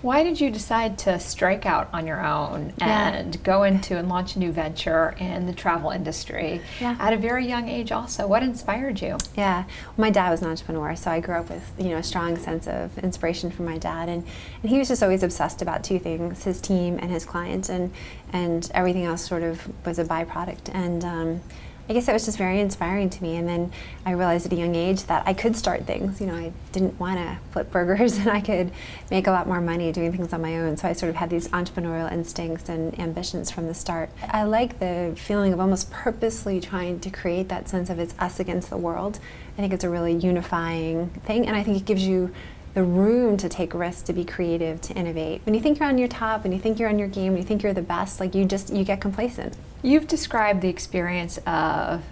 Why did you decide to strike out on your own and go into and launch a new venture in the travel industry at a very young age also? What inspired you? Yeah, well, my dad was an entrepreneur, so I grew up with a strong sense of inspiration from my dad, and he was just always obsessed about two things: his team and his clients, and everything else sort of was a byproduct. And I guess that was just very inspiring to me. And then I realized at a young age that I could start things. I didn't want to flip burgers, and I could make a lot more money doing things on my own. So I sort of had these entrepreneurial instincts and ambitions from the start. I like the feeling of almost purposely trying to create that sense of it's us against the world. I think it's a really unifying thing, and I think it gives you the room to take risks, to be creative, to innovate. When you think you're on your top, when you think you're on your game, when you think you're the best, like you get complacent. You've described the experience of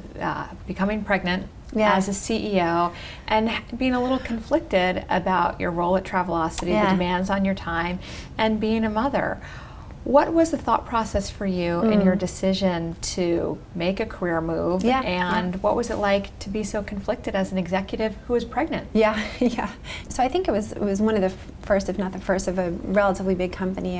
becoming pregnant as a CEO and being a little conflicted about your role at Travelocity, the demands on your time, and being a mother. What was the thought process for you in your decision to make a career move? And what was it like to be so conflicted as an executive who was pregnant? So I think it was one of the first, if not the first, of a relatively big company,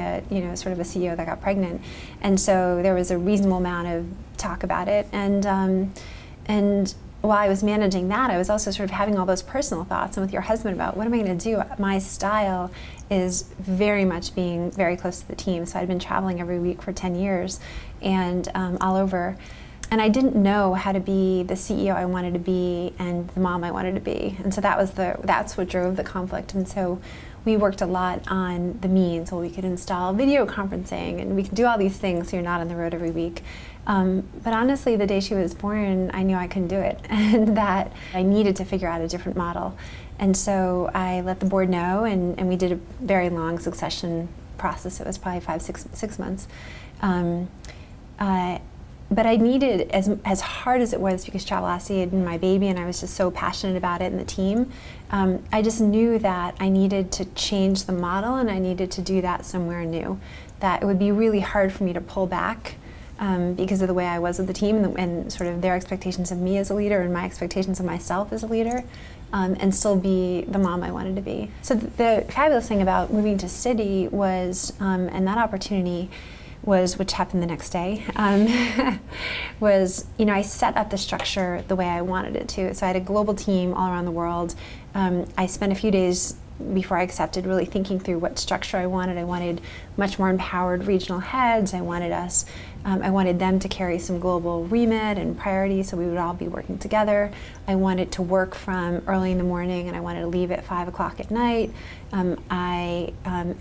sort of a CEO that got pregnant. And so there was a reasonable amount of talk about it. And while I was managing that, I was also sort of having all those personal thoughts, and with your husband, about what am I going to do? My style is very much being very close to the team. So I'd been traveling every week for 10 years and all over. And I didn't know how to be the CEO I wanted to be and the mom I wanted to be. And so that's what drove the conflict. And so we worked a lot on the means. Well, we could install video conferencing, and we could do all these things so you're not on the road every week. But honestly, the day she was born, I knew I couldn't do it, and that I needed to figure out a different model. And so I let the board know, and we did a very long succession process. It was probably 6 months. But I needed, as hard as it was, because Travelocity had been my baby and I was just so passionate about it and the team, I just knew that I needed to change the model, and I needed to do that somewhere new. That it would be really hard for me to pull back because of the way I was with the team and sort of their expectations of me as a leader and my expectations of myself as a leader, and still be the mom I wanted to be. So the fabulous thing about moving to City was, and that opportunity was, which happened the next day, was, I set up the structure the way I wanted it to. So I had a global team all around the world. I spent a few days before I accepted really thinking through what structure I wanted. I wanted much more empowered regional heads. I wanted them to carry some global remit and priority, so we would all be working together. I wanted to work from early in the morning, and I wanted to leave at 5 o'clock at night. I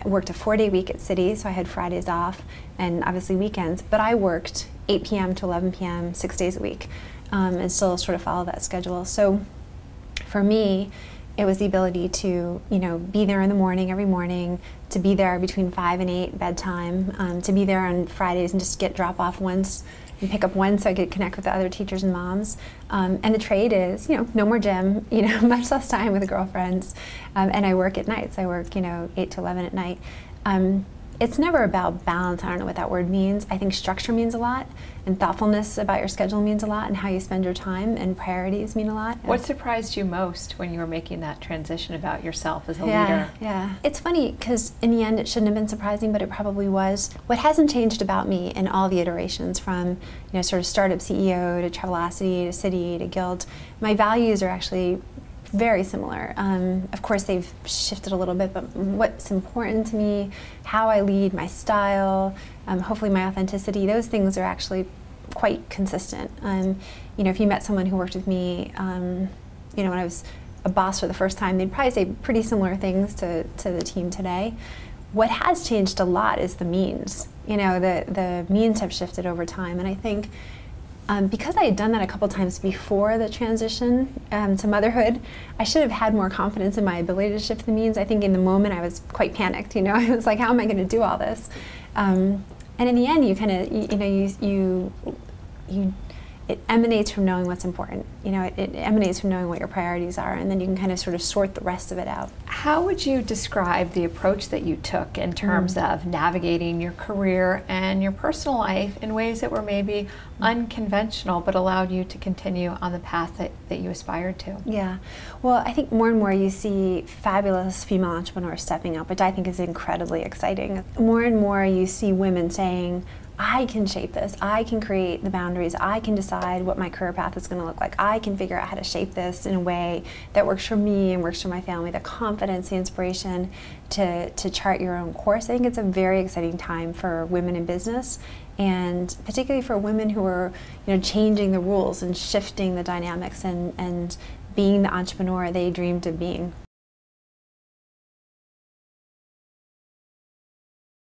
worked a 4-day week at City, so I had Fridays off and obviously weekends, but I worked 8 p.m. to 11 p.m. 6 days a week, and still sort of follow that schedule. So for me, it was the ability to, be there in the morning, every morning, to be there between 5 and 8 bedtime, to be there on Fridays and just get drop off once and pick up once so I could connect with the other teachers and moms. And the trade is, no more gym, much less time with the girlfriends. And I work at nights. I work, 8 to 11 at night. It's never about balance. I don't know what that word means. I think structure means a lot, and thoughtfulness about your schedule means a lot, and how you spend your time and priorities mean a lot. What surprised you most when you were making that transition about yourself as a leader? It's funny, because in the end it shouldn't have been surprising, but it probably was. What hasn't changed about me in all the iterations, from sort of startup CEO to Travelocity to City to Gilt, my values are actually very similar. Of course, they've shifted a little bit, but what's important to me, how I lead, my style, hopefully my authenticity, those things are actually quite consistent. If you met someone who worked with me, when I was a boss for the first time, they'd probably say pretty similar things to the team today. What has changed a lot is the means. The means have shifted over time, and I think because I had done that a couple times before the transition to motherhood, I should have had more confidence in my ability to shift the means. I think in the moment I was quite panicked. I was like, how am I going to do all this? And in the end, you kind of, it emanates from knowing what's important. You know, it emanates from knowing what your priorities are, and then you can kind of sort of sort the rest of it out. How would you describe the approach that you took in terms of navigating your career and your personal life in ways that were maybe unconventional but allowed you to continue on the path that you aspired to? Yeah, well, I think more and more you see fabulous female entrepreneurs stepping up, which I think is incredibly exciting. More and more you see women saying, I can shape this, I can create the boundaries, I can decide what my career path is going to look like, I can figure out how to shape this in a way that works for me and works for my family, the confidence, the inspiration to chart your own course. I think it's a very exciting time for women in business, and particularly for women who are, you know, changing the rules and shifting the dynamics and being the entrepreneur they dreamed of being.